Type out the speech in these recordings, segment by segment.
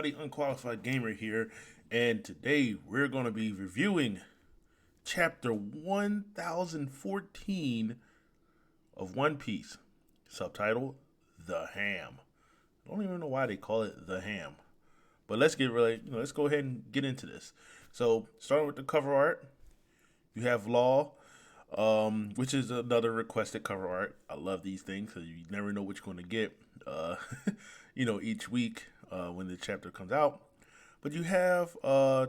everybody, Unqualified Gamer here, and today we're going to be reviewing chapter 1014 of One Piece, subtitle The Ham. I don't even know why they call it The Ham, but let's go ahead and get into this. So, starting with the cover art, you have Law, which is another requested cover art. I love these things because you never know what you're going to get, each week when the chapter comes out. But you have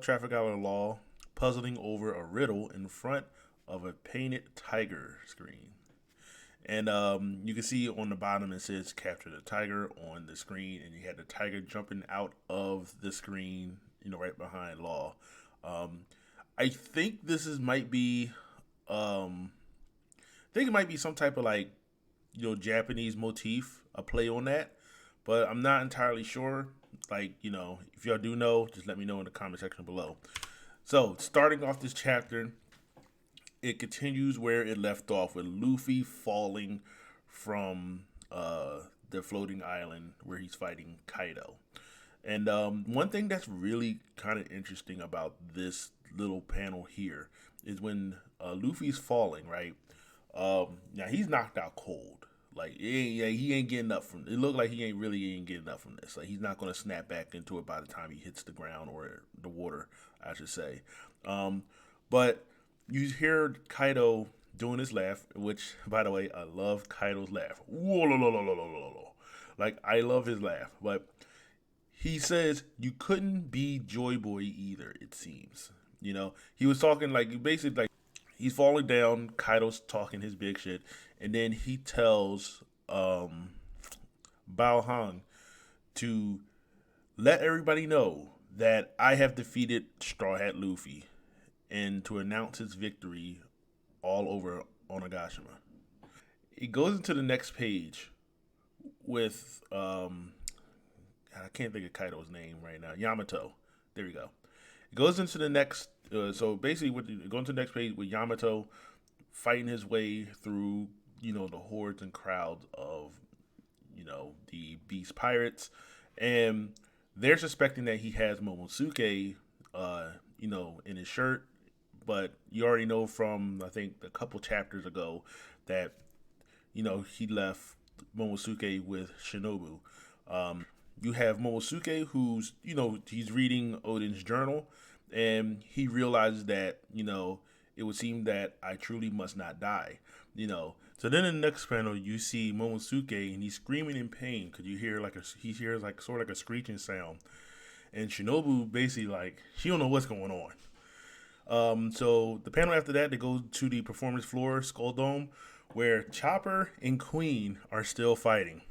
Traffic Hour Law puzzling over a riddle in front of a painted tiger screen. And you can see on the bottom it says capture the tiger on the screen, and you had the tiger jumping out of the screen, right behind Law. I think might be, I think it might be some type of Japanese motif, a play on that, but I'm not entirely sure. If y'all do know, just let me know in the comment section below. So, starting off this chapter, it continues where it left off with Luffy falling from the floating island where he's fighting Kaido. And one thing that's really kind of interesting about this little panel here is when Luffy's falling, right? Now he's knocked out cold. He ain't getting up from. It looked like he ain't getting up from this. Like he's not gonna snap back into it by the time he hits the ground or the water, I should say. But you hear Kaido doing his laugh, which, by the way, I love Kaido's laugh. Like I love his laugh, but he says you couldn't be Joy Boy either. It seems. He was talking basically he's falling down. Kaido's talking his big shit, and then he tells Bao Hang to let everybody know that I have defeated Straw Hat Luffy, and to announce his victory all over Onigashima. It goes into the next page with I can't think of Kaido's name right now. Yamato. There we go. It goes into the next. So basically, going to the next page with Yamato fighting his way through, the hordes and crowds of, the Beast Pirates, and they're suspecting that he has Momosuke, in his shirt, but you already know from I think a couple chapters ago that, he left Momosuke with Shinobu. You have Momosuke, who's, he's reading Odin's journal, and he realizes that, it would seem that I truly must not die, So then in the next panel, you see Momosuke, and he's screaming in pain because he hears sort of like a screeching sound. And Shinobu basically, she don't know what's going on. So the panel after that, they go to the performance floor, Skull Dome, where Chopper and Queen are still fighting.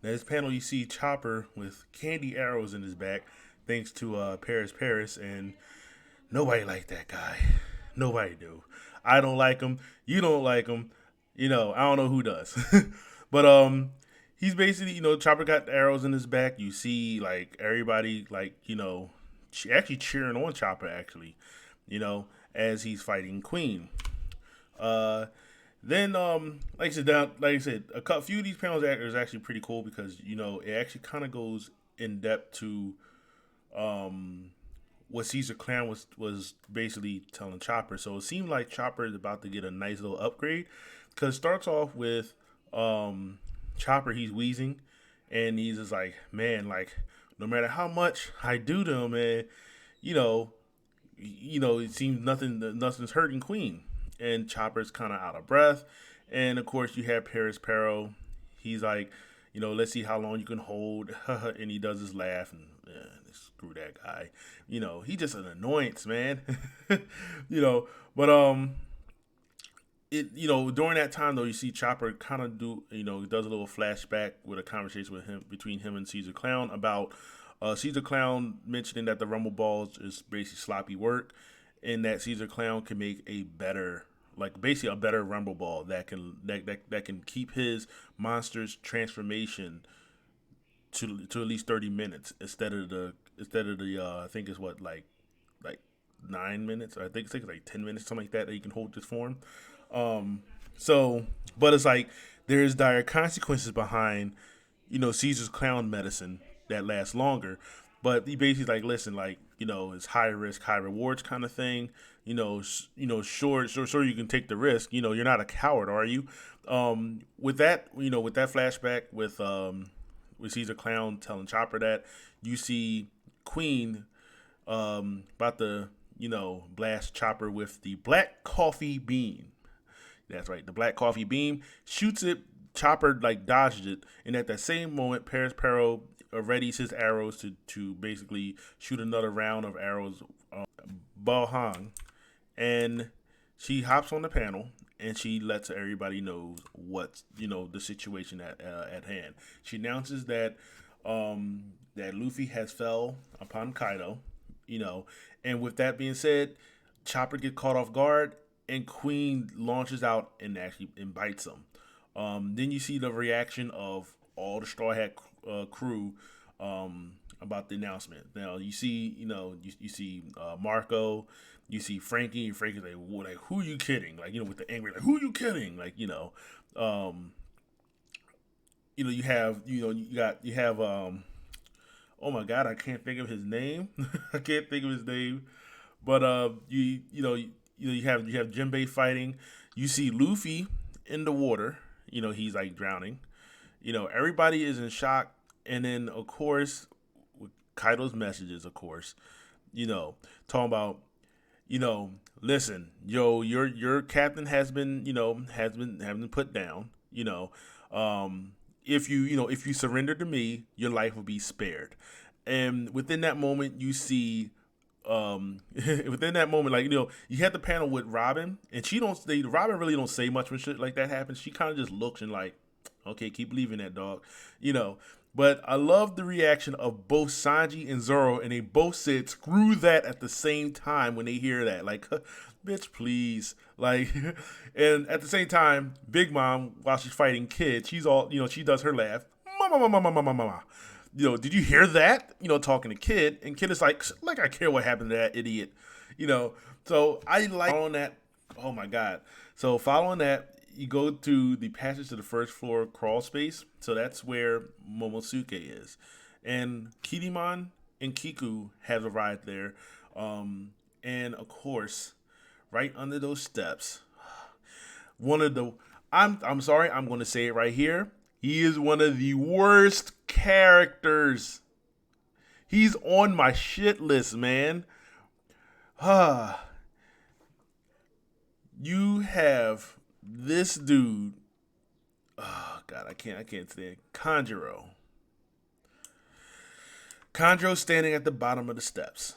Now, this panel, you see Chopper with candy arrows in his back, thanks to Paris, and nobody liked that guy. Nobody do. I don't like him. You don't like him. I don't know who does. But he's basically, Chopper got arrows in his back. You see, everybody, actually cheering on Chopper, actually, as he's fighting Queen. Then, like I said, a few of these panels is actually pretty cool because it actually kind of goes in depth to what Caesar Clown was basically telling Chopper. So it seemed like Chopper is about to get a nice little upgrade because it starts off with Chopper. He's wheezing, and he's just like, man, no matter how much I do to him, man, it seems nothing's hurting Queen. And Chopper's kind of out of breath. And, of course, you have Paris Perro. He's like, let's see how long you can hold. And he does his laugh. And screw that guy. He's just an annoyance, man. But, during that time, though, you see Chopper kind of does a little flashback with a conversation between him and Caesar Clown about Caesar Clown mentioning that the Rumble Balls is basically sloppy work, and that Caesar Clown can make a better Rumble Ball that can keep his monster's transformation to at least 30 minutes instead of the I think it's 9 minutes. I think it's 10 minutes, something like that he can hold this form. But it's there's dire consequences behind Caesar's clown medicine that lasts longer. But he basically like, listen, like, it's high risk, high rewards kind of thing. Sure, you can take the risk. You're not a coward, are you? With that flashback with Caesar Clown telling Chopper that, you see Queen about to blast Chopper with the black coffee beam. That's right, the black coffee beam shoots it. Chopper like dodges it, and at that same moment, Paris Perro readies his arrows to basically shoot another round of arrows. Bohang, and she hops on the panel and she lets everybody know what's the situation at hand. She announces that Luffy has fell upon Kaido, you know, and with that being said, Chopper gets caught off guard and Queen launches out and actually bites him. Then you see the reaction of all the Straw Hat crew about the announcement. Now you see, you see Marco, you see Frankie, and Frankie's like, well, like, who are you kidding? Like, with the angry, like, who are you kidding? Like, um, you have oh my god, I can't think of his name. I can't think of his name. But you have Jinbei fighting. You see Luffy in the water. He's like drowning. Everybody is in shock. And then of course, with Kaido's messages, of course, talking about, listen, your captain has been put down. If you surrender to me, your life will be spared. And within that moment, you see within that moment, like, you had the panel with Robin, and Robin really don't say much when shit like that happens. She kind of just looks and like, okay, keep believing that, dog, But I love the reaction of both Sanji and Zoro, and they both said screw that at the same time when they hear that. Like, bitch, please. Like, and at the same time, Big Mom, while she's fighting Kid, she's all, she does her laugh. Mama, mama, mama, mama, mama. Did you hear that? Talking to Kid, and Kid is like I care what happened to that idiot. So I like following that. Oh my god. So following that, you go to the passage to the first floor crawl space. So that's where Momosuke is. And Kinemon and Kiku have arrived there. And of course, right under those steps, one of the I'm sorry, I'm gonna say it right here. He is one of the worst characters. He's on my shit list, man. You have this dude. Oh god, I can't stand Kanjuro. Kanjuro standing at the bottom of the steps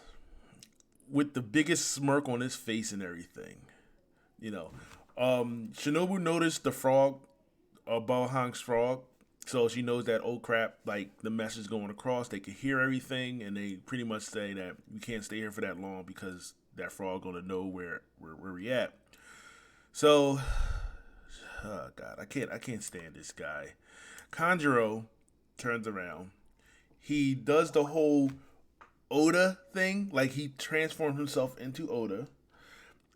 with the biggest smirk on his face and everything. Shinobu noticed the frog, Bohang's frog, so she knows that, oh crap, like the message going across, they can hear everything, and they pretty much say that we can't stay here for that long because that frog gonna know where we at. So, oh god, I can't stand this guy. Kanjuro turns around. He does the whole Oda thing, like he transforms himself into Oda.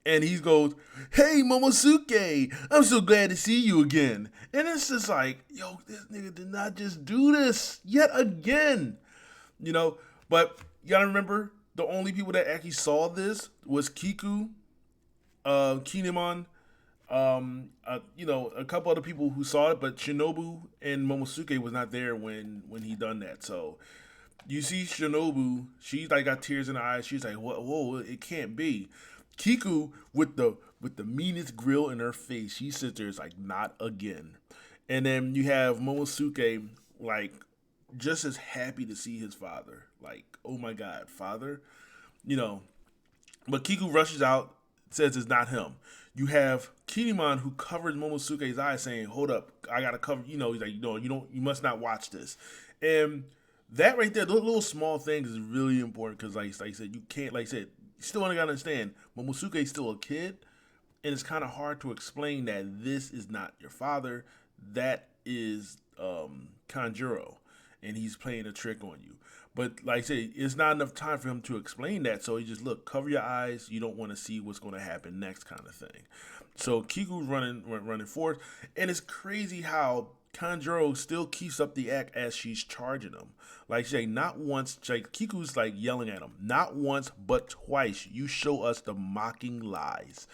And he goes, hey, Momosuke, I'm so glad to see you again. And it's just like, yo, this nigga did not just do this yet again. But you gotta remember, the only people that actually saw this was Kiku, Kinemon, a couple other people who saw it, but Shinobu and Momosuke was not there when he done that. So you see Shinobu, she's like got tears in her eyes. She's like, whoa, it can't be. Kiku with the meanest grill in her face, she sits there, is like, not again. And then you have Momosuke like just as happy to see his father, like, oh my god, father, But Kiku rushes out, says it's not him. You have Kinemon who covers Momosuke's eyes, saying, hold up, I gotta cover. He's like, no, you must not watch this. And that right there, those little small things is really important because, like I said, you can't, like I said, you still only gotta understand, Momosuke is still a kid, and it's kind of hard to explain that this is not your father. That is Kanjuro, and he's playing a trick on you. But like I said, it's not enough time for him to explain that, so he just, look, cover your eyes. You don't want to see what's going to happen next, kind of thing. So Kiku's running forward, and it's crazy how Kanjuro still keeps up the act as she's charging him. Like she's like, not once, like Kiku's like yelling at him, not once but twice. You show us the mocking lies.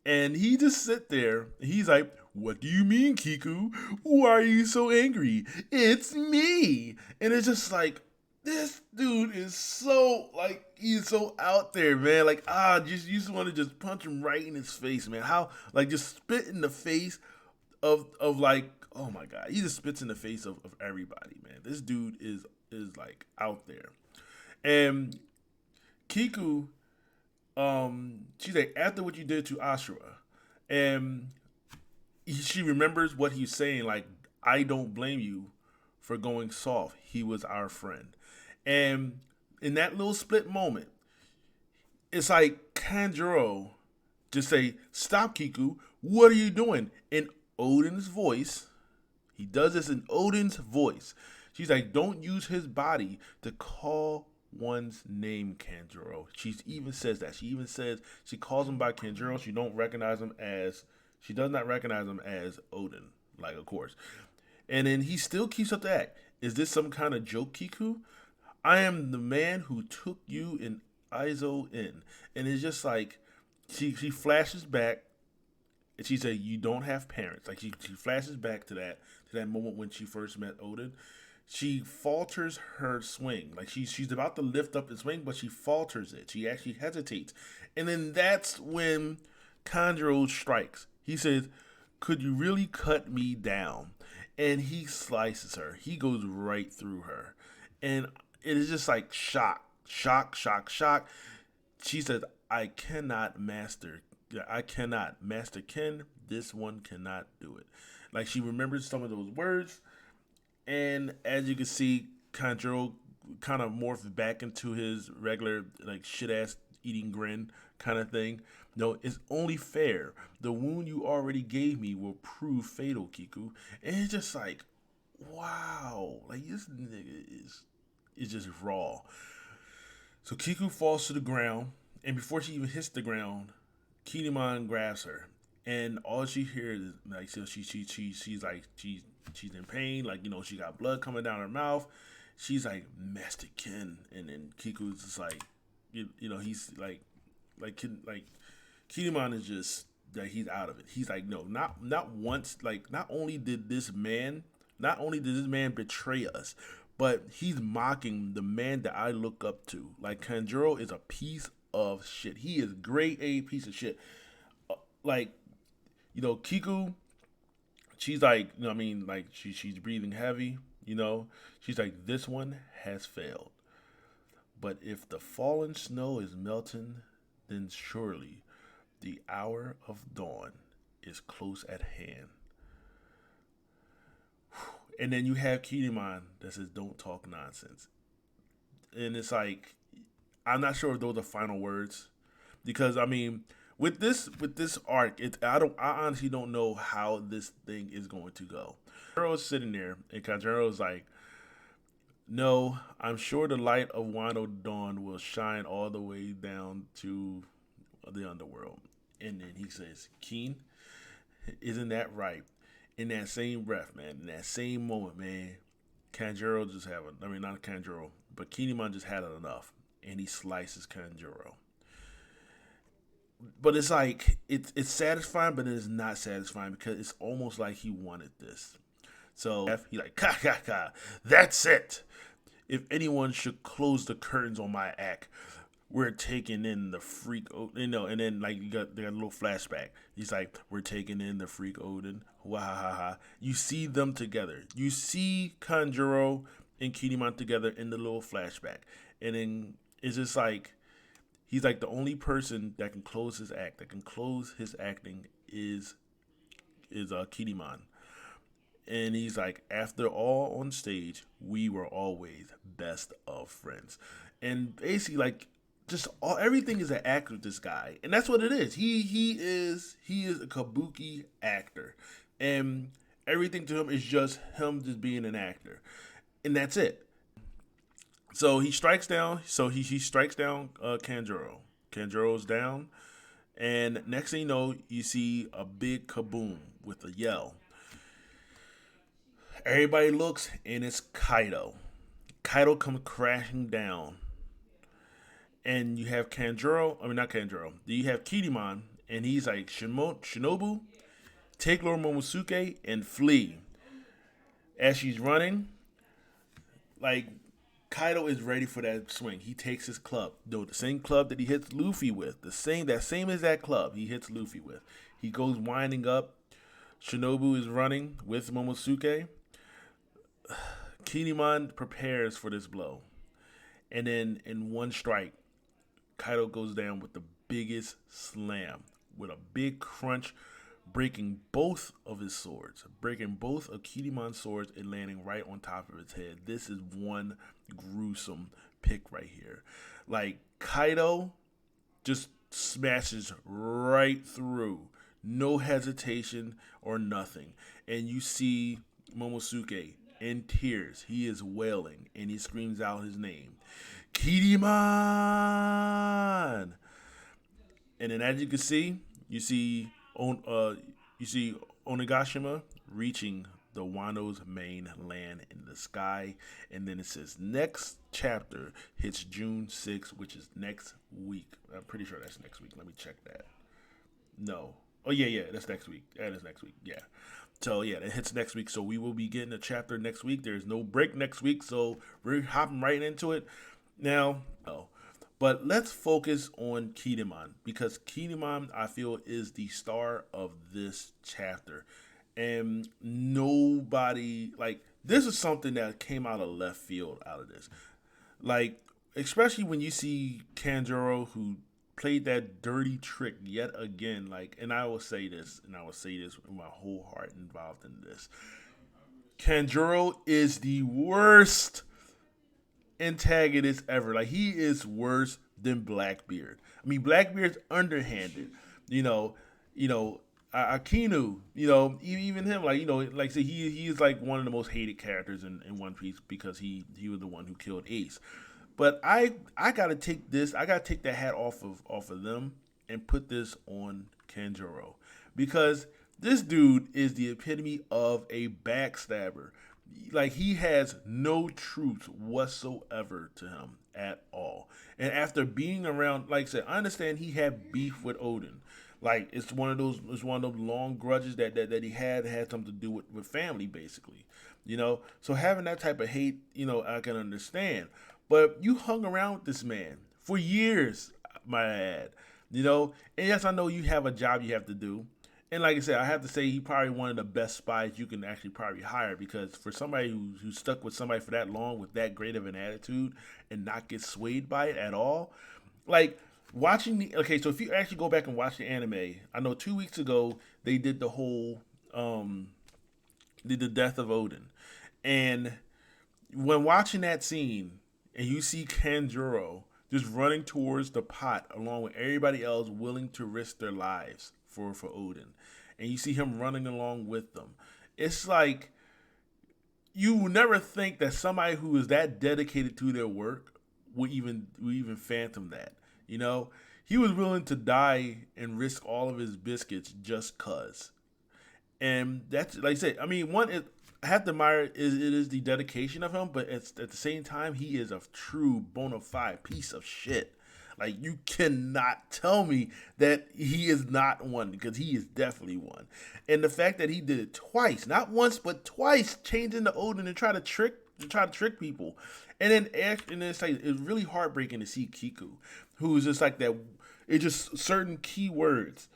And he just sit there. He's like, "What do you mean, Kiku? Why are you so angry? It's me." And it's just like, this dude is so like he's so out there, man. Like just you just want to just punch him right in his face, man. How like just spit in the face of like, oh my god, he just spits in the face of everybody, man. This dude is like out there. And Kiku, she's like, after what you did to Ashura, and she remembers what he's saying, like, I don't blame you for going soft. He was our friend. And in that little split moment, it's like Kanjuro just say, stop, Kiku. What are you doing? In Odin's voice, he does this in Odin's voice. She's like, don't use his body to call one's name, Kanjuro. She even says that. She even says she calls him by Kanjuro. She does not recognize him as Odin, like of course. And then he still keeps up the act. Is this some kind of joke, Kiku? I am the man who took you and Aizo in. And it's just like she flashes back and she said, you don't have parents. Like she flashes back to that moment when she first met Odin. She falters her swing. Like she's about to lift up and swing, but she falters it. She actually hesitates. And then that's when Kanjuro strikes. He says, could you really cut me down? And he slices her. He goes right through her. And it is just like shock. She says, I cannot. Master Ken, this one cannot do it. Like she remembers some of those words. And as you can see, Kanjuro kind of morphed back into his regular, like, shit-ass eating grin kind of thing. No, it's only fair. The wound you already gave me will prove fatal, Kiku. And it's just like, wow. Like, this nigga is just raw. So Kiku falls to the ground. And before she even hits the ground, Kinemon grabs her. And all she hears is, like, so she's like, she's in pain, like, you know, she got blood coming down her mouth. She's like, Master Ken, and then Kiku's just like, you know, he's like Kinemon is just that he's out of it. He's like, no, not once. Like, not only did this man betray us, but he's mocking the man that I look up to. Like, Kanjuro is a piece of shit. He is grade A piece of shit. Like, you know, Kiku. She's like, you know what I mean, like she's breathing heavy, you know. She's like, this one has failed. But if the fallen snow is melting, then surely the hour of dawn is close at hand. And then you have Kinemon that says, don't talk nonsense. And it's like, I'm not sure if those are final words. Because, I mean, with this arc, I honestly don't know how this thing is going to go. Kanjuro's sitting there, and Kanjuro's like, no, I'm sure the light of Wano Dawn will shine all the way down to the underworld. And then he says, Keen, isn't that right? In that same breath, man, in that same moment, man, Kanjuro just had, not Kanjuro, but Kinemon just had enough. And he slices Kanjuro. But it's like, it's satisfying, but it is not satisfying because it's almost like he wanted this. So he like, that's it. If anyone should close the curtains on my act, we're taking in the freak, you know, and then like they got a little flashback. He's like, we're taking in the freak Odin. Wahaha. You see them together. You see Kanjuro and Kinemon together in the little flashback. And then it's just like, he's like the only person that can close his act, that can close his acting is Kinemon. And he's like, after all on stage, we were always best of friends. And basically, like, just everything is an act with this guy, and that's what it is. He is a kabuki actor, and everything to him is just him just being an actor, and that's it. So he strikes down. So he strikes down Kanjuro. Kanjuro's down, and next thing you know, you see a big kaboom with a yell. Everybody looks, and it's Kaido. Kaido comes crashing down, and you have Kanjuro. I mean, not Kanjuro. You have Kinemon, and he's like, Shinobu, take Lord Momosuke and flee. As she's running, like Kaido is ready for that swing. He takes his club, though the same club that he hits Luffy with, that same as that club he hits Luffy with. He goes winding up. Shinobu is running with Momosuke. Kinemon prepares for this blow, and then in one strike, Kaido goes down with the biggest slam, with a big crunch, breaking both of his swords, breaking both of Kinemon's swords and landing right on top of his head. This is one gruesome pick right here. Like, Kaido just smashes right through, no hesitation or nothing. And you see Momosuke in tears. He is wailing and he screams out his name, Kinemon. And then, as you can see, you see Onigashima reaching the Wano's main land in the sky, and then it says next chapter hits June 6th, which is next week. I'm pretty sure that's next week. Let me check that. No. Oh yeah, that's next week. That is next week. Yeah. So yeah, it hits next week. So we will be getting a chapter next week. There's no break next week, so we're hopping right into it now. Oh. But let's focus on Kinemon, because Kinemon, I feel, is the star of this chapter. And nobody, like, this is something that came out of left field out of this. Like, especially when you see Kanjuro, who played that dirty trick yet again. Like, and I will say this with my whole heart involved in this. Kanjuro is the worst antagonist ever. Like, he is worse than Blackbeard. I mean, Blackbeard's underhanded. Akinu, even him, like, like, say he is like one of the most hated characters in One Piece, because he was the one who killed Ace. But I gotta take that hat off of them and put this on Kanjuro, because this dude is the epitome of a backstabber. Like, he has no truth whatsoever to him at all. And after being around, like I said, I understand he had beef with Odin. Like, it's one of those long grudges that he had something to do with family, basically. So having that type of hate, I can understand. But you hung around with this man for years, might I add. And yes, I know you have a job you have to do. And like I said, I have to say, he's probably one of the best spies you can actually probably hire, because for somebody who's stuck with somebody for that long with that great of an attitude and not get swayed by it at all, like, watching so if you actually go back and watch the anime, I know 2 weeks ago they did the whole the death of Odin, and when watching that scene and you see Kanjuro just running towards the pot along with everybody else willing to risk their lives for Odin, and you see him running along with them, it's like, you will never think that somebody who is that dedicated to their work would even fathom that. He was willing to die and risk all of his biscuits just cause. And that's, like I said, I mean, I have to admire it is the dedication of him, but at the same time, he is a true bona fide piece of shit. Like, you cannot tell me that he is not one, because he is definitely one. And the fact that he did it twice, not once but twice, changing the Odin and try to trick people. And then it's like, it's really heartbreaking to see Kiku, who's just like that. It's just certain key words.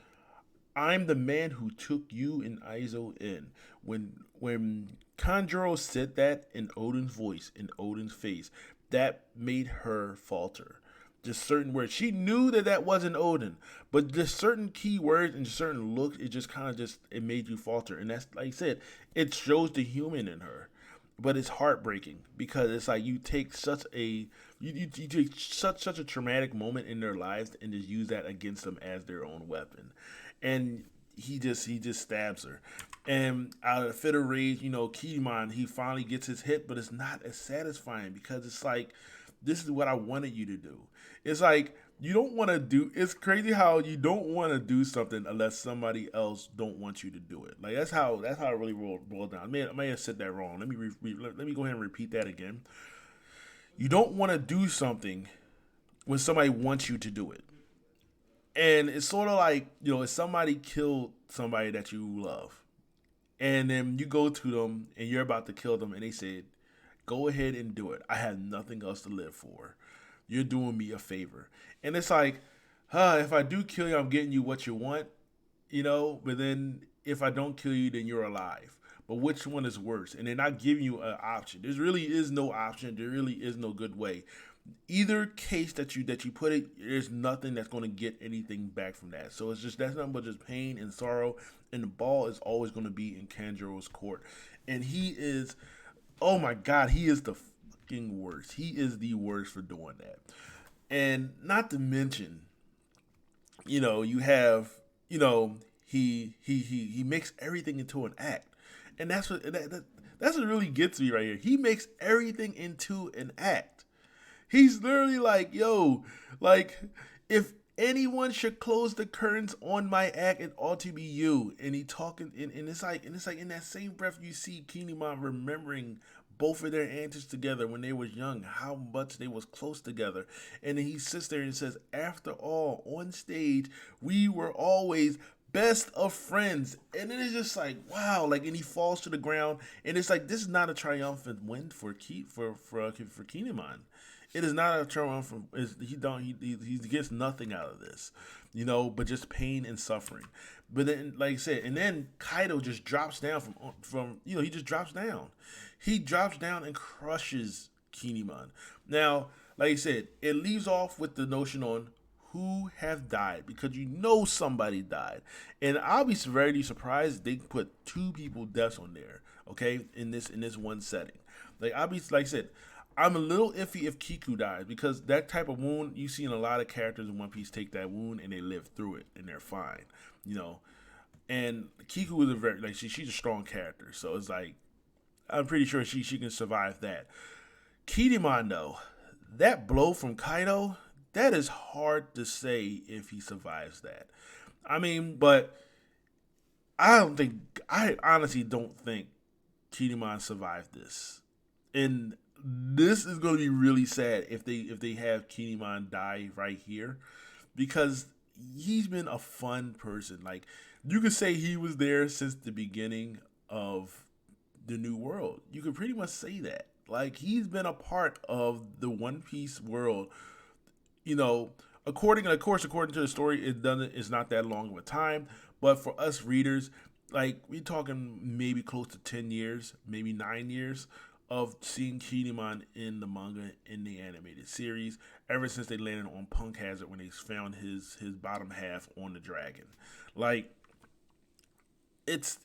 I'm the man who took you and Aizo in. When Kanjuro said that in Odin's voice, in Odin's face, that made her falter. Just certain words. She knew that wasn't Odin, but just certain key words and certain looks, it just kind of it made you falter. And that's, like I said, it shows the human in her. But it's heartbreaking, because it's like, you take such a such a traumatic moment in their lives and just use that against them as their own weapon. And he just stabs her. And out of a fit of rage, Kinemon, he finally gets his hit, but it's not as satisfying, because it's like, this is what I wanted you to do. It's like you don't want to do. It's crazy how you don't want to do something unless somebody else don't want you to do it. Like that's how it really boils down. I may have said that wrong. Let me go ahead and repeat that again. You don't want to do something when somebody wants you to do it. And it's sort of like, if somebody killed somebody that you love, and then you go to them and you're about to kill them, and they said, go ahead and do it. I have nothing else to live for. You're doing me a favor. And it's like, if I do kill you, I'm getting you what you want, but then if I don't kill you, then you're alive. But which one is worse? And they're not giving you an option. There really is no option. There really is no good way. Either case that you put it, there's nothing that's going to get anything back from that. So that's nothing but just pain and sorrow, and the ball is always going to be in Kanjuro's court. And he is, oh my God, he is the fucking worst. He is the worst for doing that. And not to mention, you have, he makes everything into an act, and that's what really gets me right here. He makes everything into an act. He's literally like, yo, like, if anyone should close the curtains on my act, it ought to be you. And he talking, and it's like in that same breath, you see Kinemon remembering both of their antics together when they was young, how much they was close together. And then he sits there and says, after all, on stage, we were always best of friends. And then it's just like, wow, like, and he falls to the ground, and it's like, this is not a triumphant win for Kinemon. It is not a triumph. He gets nothing out of this, but just pain and suffering. But then, like I said, and then Kaido just drops down he just drops down. He drops down and crushes Kinemon. Now, like I said, it leaves off with the notion on who have died, because somebody died, and I'll be very surprised they put two people deaths on there. Okay, in this one setting, like I said. I'm a little iffy if Kiku dies, because that type of wound, you see in a lot of characters in One Piece take that wound and they live through it and they're fine, And Kiku is a very, she's a strong character, so it's like, I'm pretty sure she can survive that. Kinemon though, that blow from Kaido, that is hard to say if he survives that. I mean, but I honestly don't think Kinemon survived this. And this is going to be really sad if they have Kinemon die right here, because he's been a fun person. Like, you could say he was there since the beginning of the New World. You could pretty much say that. Like, he's been a part of the One Piece world. According to the story, it's not that long of a time, but for us readers, like, we're talking maybe close to 10 years, maybe 9 years of seeing Kinemon in the manga, in the animated series, ever since they landed on Punk Hazard when they found his bottom half on the dragon. Like, it's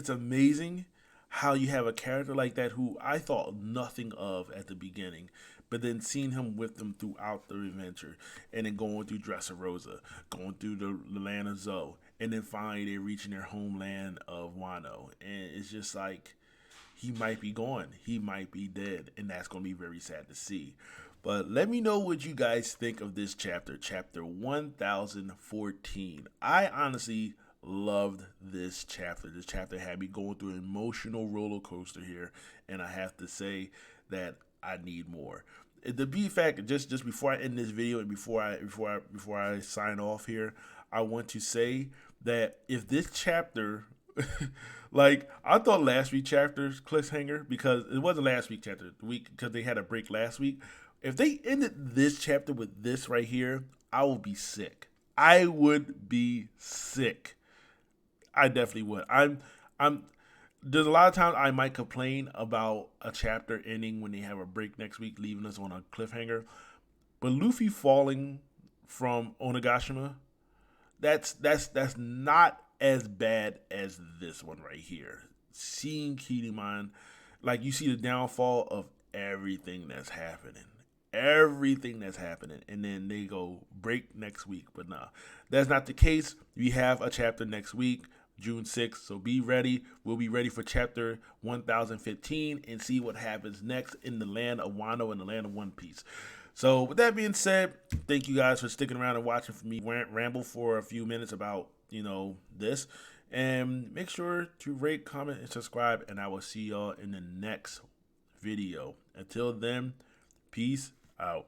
amazing how you have a character like that who I thought nothing of at the beginning, but then seeing him with them throughout the adventure, and then going through Dressrosa, going through the land of Zou, and then finally they're reaching their homeland of Wano, and it's just like, he might be gone. He might be dead. And that's going to be very sad to see. But let me know what you guys think of this chapter. Chapter 1014. I honestly loved this chapter. This chapter had me going through an emotional roller coaster here. And I have to say that I need more. The be fact, just before I end this video and before I sign off here, I want to say that if this chapter like, I thought last week chapter's cliffhanger, because it wasn't last week chapter, the week, because they had a break last week. If they ended this chapter with this right here, I would be sick. I would be sick. I definitely would. There's a lot of times I might complain about a chapter ending when they have a break next week, leaving us on a cliffhanger. But Luffy falling from Onigashima, that's not as bad as this one right here. Seeing Kinemon, like, you see the downfall of everything that's happening, and then they go break next week. But nah, that's not the case. We have a chapter next week, June 6th, so be ready. We'll be ready for chapter 1015 and see what happens next in the land of Wano and the land of One Piece. So with that being said, thank you guys for sticking around and watching for me ramble for a few minutes about, this. And make sure to rate, comment, and subscribe. And I will see y'all in the next video. Until then, peace out.